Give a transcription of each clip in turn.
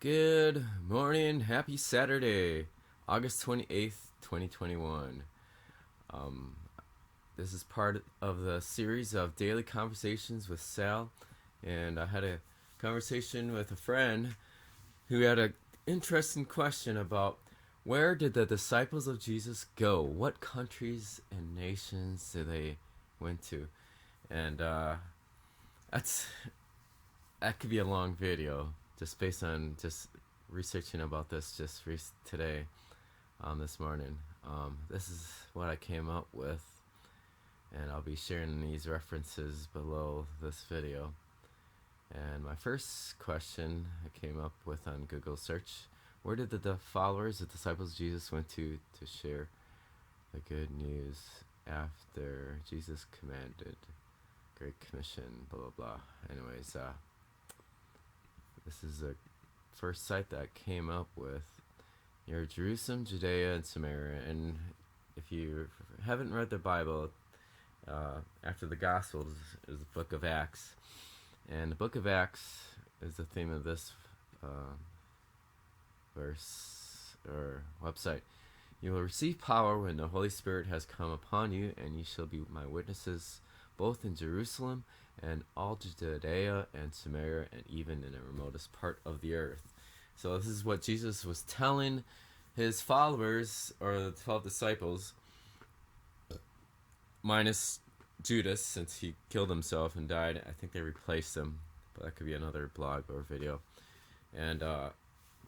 Good morning, happy Saturday, August 28th, 2021. Um, this is part of the series of daily conversations with Sal, and I had a conversation with a friend who had an interesting question about where did the disciples of Jesus go? What countries and nations did they went to? And that's that could be a long video just based on just researching about this just today, this morning. This is what I came up with, and I'll be sharing these references below this video. And my first question I came up with on Google search: where did the followers, the disciples of Jesus, went to share the good news after Jesus commanded Great Commission, blah blah blah. Anyways, this is the first site that came up with your Jerusalem, Judea, and Samaria. And if you haven't read the Bible, after the Gospels is the book of Acts. And the book of Acts is the theme of this verse or website. You will receive power when the Holy Spirit has come upon you, and you shall be my witnesses both in Jerusalem and all Judea and Samaria, and even in the remotest part of the earth. So this is what Jesus was telling his followers, or the 12 disciples, minus Judas, since he killed himself and died. I think they replaced him, but that could be another blog or video. And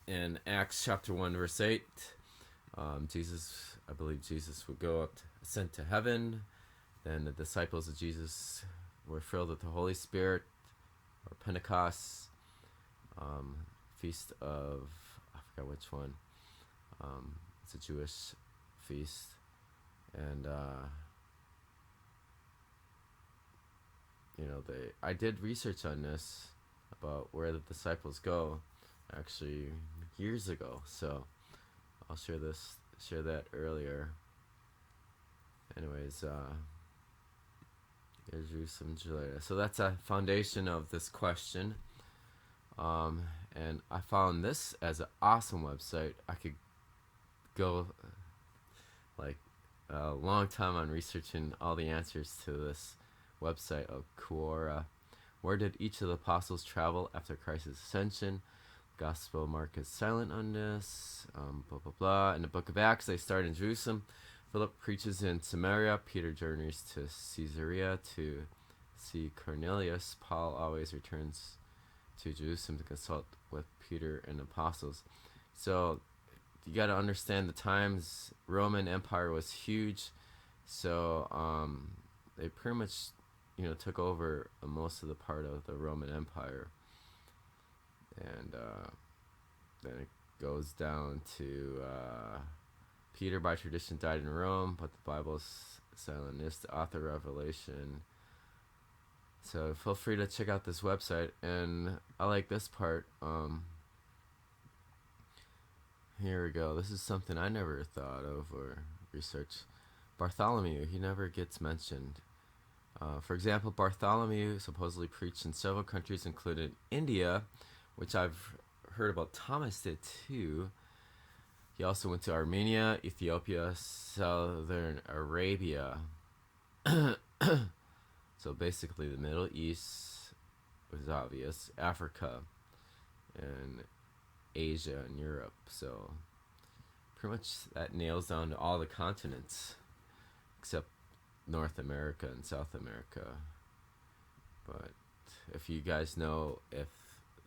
in Acts chapter 1 verse 8, I believe Jesus would go up, ascend to heaven. Then the disciples of Jesus were filled with the Holy Spirit, or Pentecost, feast of, I forgot which one, it's a Jewish feast, and I did research on this about where the disciples go, actually years ago, so I'll share that earlier. Anyways, Jerusalem, Judea. So that's a foundation of this question. And I found this as an awesome website. I could go like a long time on researching all the answers to this website of Quora. Where did each of the apostles travel after Christ's ascension? Gospel of Mark is silent on this. Blah blah blah. In the book of Acts, they start in Jerusalem. Philip preaches in Samaria. Peter journeys to Caesarea to see Cornelius. Paul always returns to Jerusalem to consult with Peter and the apostles. So you got to understand the times. Roman Empire was huge, so they pretty much took over most of the part of the Roman Empire, and then it goes down to Peter, by tradition, died in Rome, but the Bible's silent. Is the author of Revelation. So feel free to check out this website. And I like this part. Here we go. This is something I never thought of or researched. Bartholomew, he never gets mentioned. For example, Bartholomew supposedly preached in several countries, including India, which I've heard about. Thomas did too. He also went to Armenia, Ethiopia, Southern Arabia. So basically the Middle East was obvious, Africa, and Asia and Europe. So pretty much that nails down to all the continents except North America and South America. But if you guys know if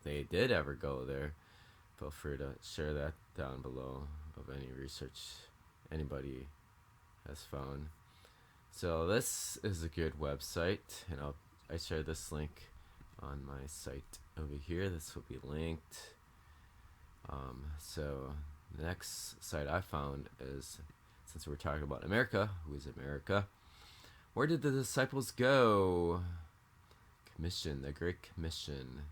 they did ever go there, feel free to share that down below of any research anybody has found. So this is a good website, and I share this link on my site over here. This will be linked. So the next site I found is, since we're talking about America, who is America? Where did the disciples go? Commission, the Great Commission.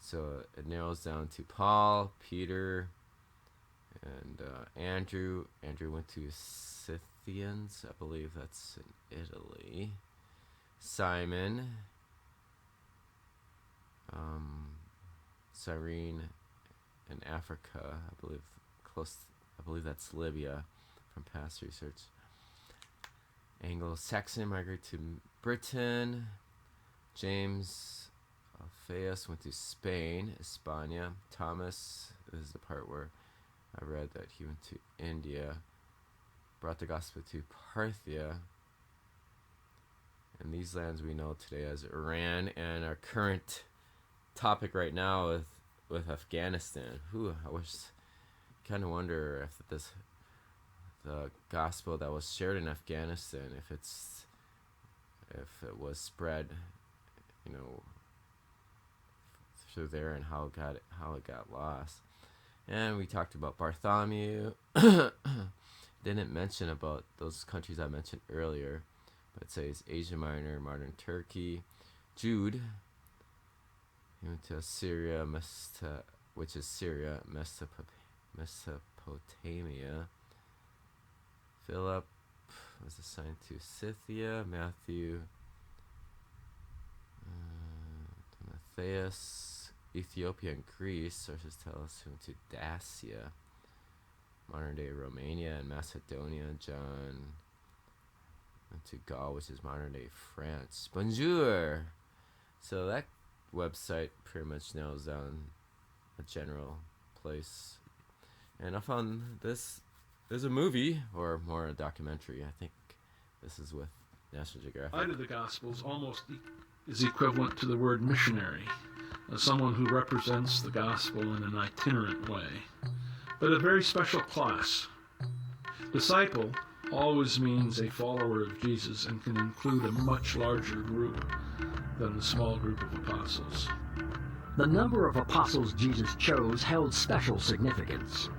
So it narrows down to Paul, Peter, and Andrew. Andrew went to Scythians, I believe that's in Italy. Simon, Cyrene, in Africa, I believe that's Libya from past research. Anglo-Saxon migrated to Britain. James Alphaeus went to Spain, Hispania. Thomas, this is the part where I read that he went to India, brought the gospel to Parthia, and these lands we know today as Iran, and our current topic right now with Afghanistan. Kind of wonder if the gospel that was shared in Afghanistan, if it was spread, through there, and how it got lost. And we talked about Bartholomew. Didn't mention about those countries I mentioned earlier, but it says Asia Minor, modern Turkey. Jude, he went to Syria, which is Syria, Mesopotamia. Philip was assigned to Scythia. Matthew, Matthias, Ethiopia and Greece. Sources tell us he went to Dacia, modern day Romania and Macedonia. John went to Gaul, which is modern day France. Bonjour. So that website pretty much nails down a general place. And I found this. There's a movie, or more a documentary. I think this is with National Geographic. Side of the Gospels almost is equivalent to the word missionary, as someone who represents the gospel in an itinerant way, but a very special class. Disciple always means a follower of Jesus and can include a much larger group than the small group of apostles. The number of apostles Jesus chose held special significance.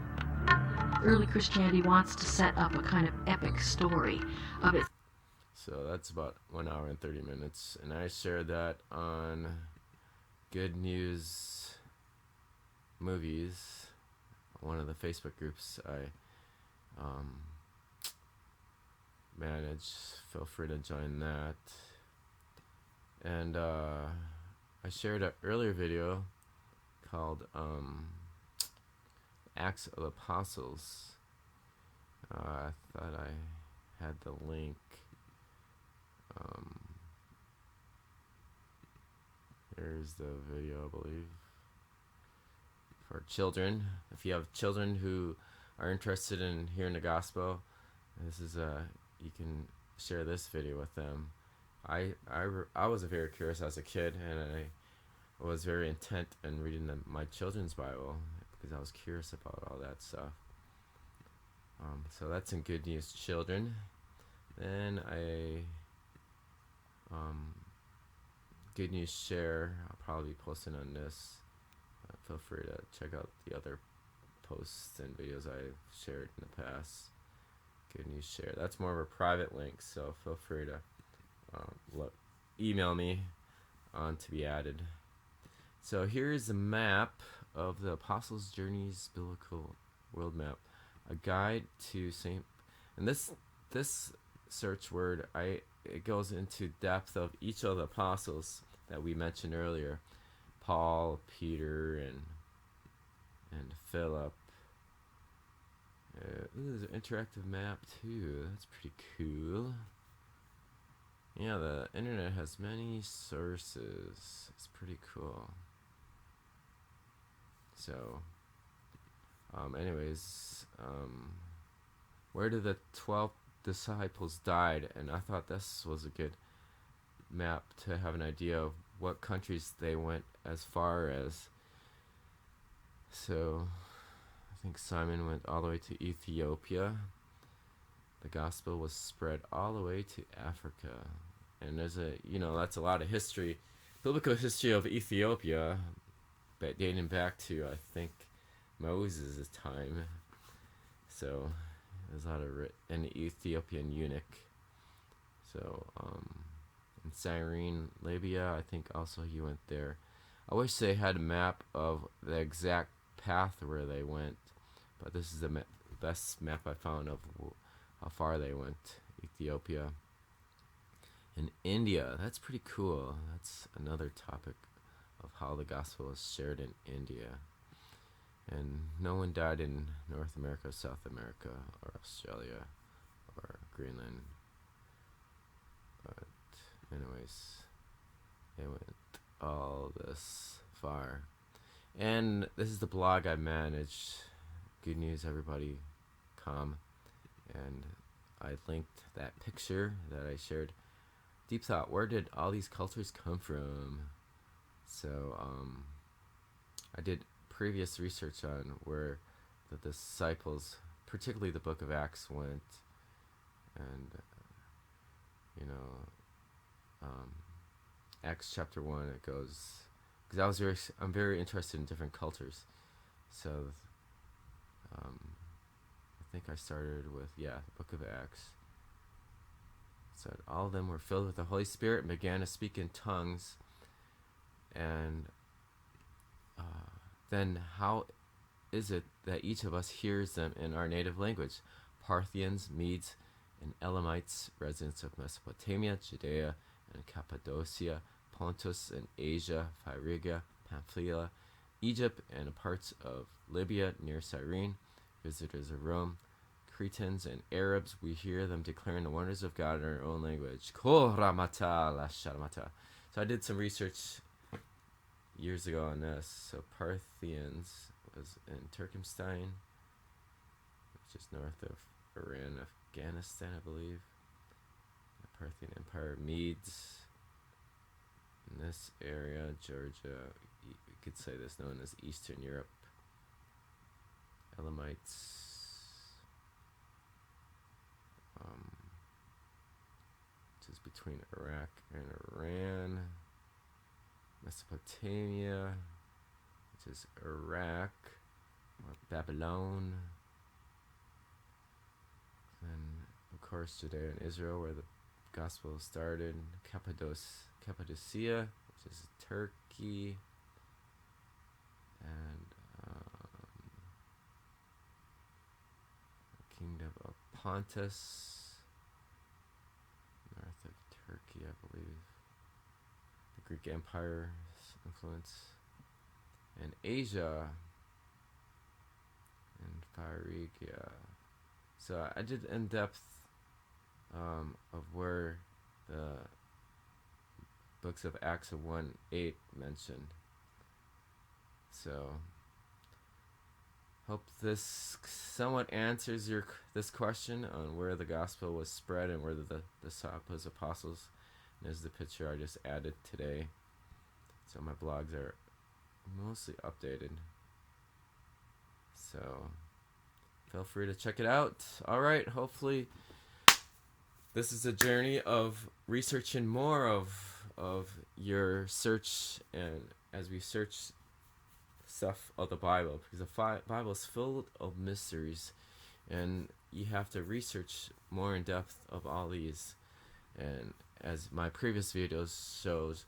Early Christianity wants to set up a kind of epic story of its. So that's about 1 hour and 30 minutes, and I shared that on Good News Movies, one of the Facebook groups I manage. Feel free to join that. And I shared an earlier video called Acts of the Apostles. I thought I had the link. Here's the video, I believe, for children. If you have children who are interested in hearing the gospel, this is you can share this video with them. I was very curious as a kid, and I was very intent in reading my children's Bible because I was curious about all that stuff. So that's in Good News Children. Then Good News Share, I'll probably be posting on this. Feel free to check out the other posts and videos I've shared in the past. Good News Share. That's more of a private link, so feel free to email me to be added. So here's a map of the Apostles' Journeys Biblical World Map. A guide to Saint, and this search word, it goes into depth of each of the apostles that we mentioned earlier, Paul, Peter, and Philip. There's an interactive map too. That's pretty cool. Yeah, the internet has many sources. It's pretty cool. So, where did the 12 disciples died? And I thought this was a good map to have an idea of what countries they went as far as. So, I think Simon went all the way to Ethiopia. The gospel was spread all the way to Africa. And there's that's a lot of history, biblical history of Ethiopia, but dating back to, I think, Moses' time. So there's a lot of an Ethiopian eunuch. So in Cyrene, Libya, I think also he went there. I wish they had a map of the exact path where they went, but this is the best map I found of how far they went. Ethiopia. In India, that's pretty cool. That's another topic of how the gospel is shared in India. And no one died in North America, South America, or Australia, or Greenland. But anyways, it went all this far. And this is the blog I managed, goodnewseverybodycom. And I linked that picture that I shared. Deep thought, where did all these cultures come from? So I did previous research on where the disciples, particularly the book of Acts, went. And Acts chapter 1, it goes, because I'm very interested in different cultures. So I think I started with the book of Acts. So all of them were filled with the Holy Spirit and began to speak in tongues. And then how is it that each of us hears them in our native language? Parthians, Medes, and Elamites, residents of Mesopotamia, Judea, and Cappadocia, Pontus and Asia, Phrygia, Pamphylia, Egypt, and parts of Libya near Cyrene, visitors of Rome, Cretans and Arabs, we hear them declaring the wonders of God in our own language. So I did some research years ago on this. So Parthians was in Turkmenistan, which is north of Iran, Afghanistan, I believe. The Parthian Empire. Medes in this area, Georgia, you could say this, known as Eastern Europe. Elamites, which is between Iraq and Iran. Mesopotamia, which is Iraq or Babylon. And of course Judea and Israel, where the gospel started. Cappadocia, which is Turkey. And Kingdom of Pontus, north of Turkey, I believe. The Greek Empire's influence. And Asia and Phrygia. So I did in-depth of where the books of Acts of 1:8 mentioned. So hope this somewhat answers this question on where the gospel was spread and where the disciples, apostles. And there's the picture I just added today. So my blogs are mostly updated. So feel free to check it out. All right, hopefully this is a journey of researching more of your search, and as we search stuff of the Bible, because the Bible is filled of mysteries, and you have to research more in depth of all these. And as my previous videos shows,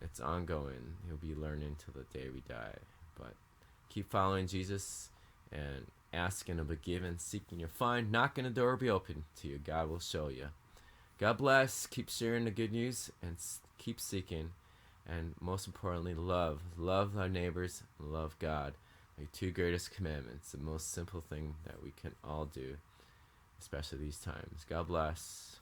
it's ongoing. You'll be learning till the day we die. But keep following Jesus and asking to be given, seeking you'll find, knocking the door will be open to you. God will show you. God bless. Keep sharing the good news and keep seeking. And most importantly, love our neighbors, and love God. The two greatest commandments, the most simple thing that we can all do, especially these times. God bless.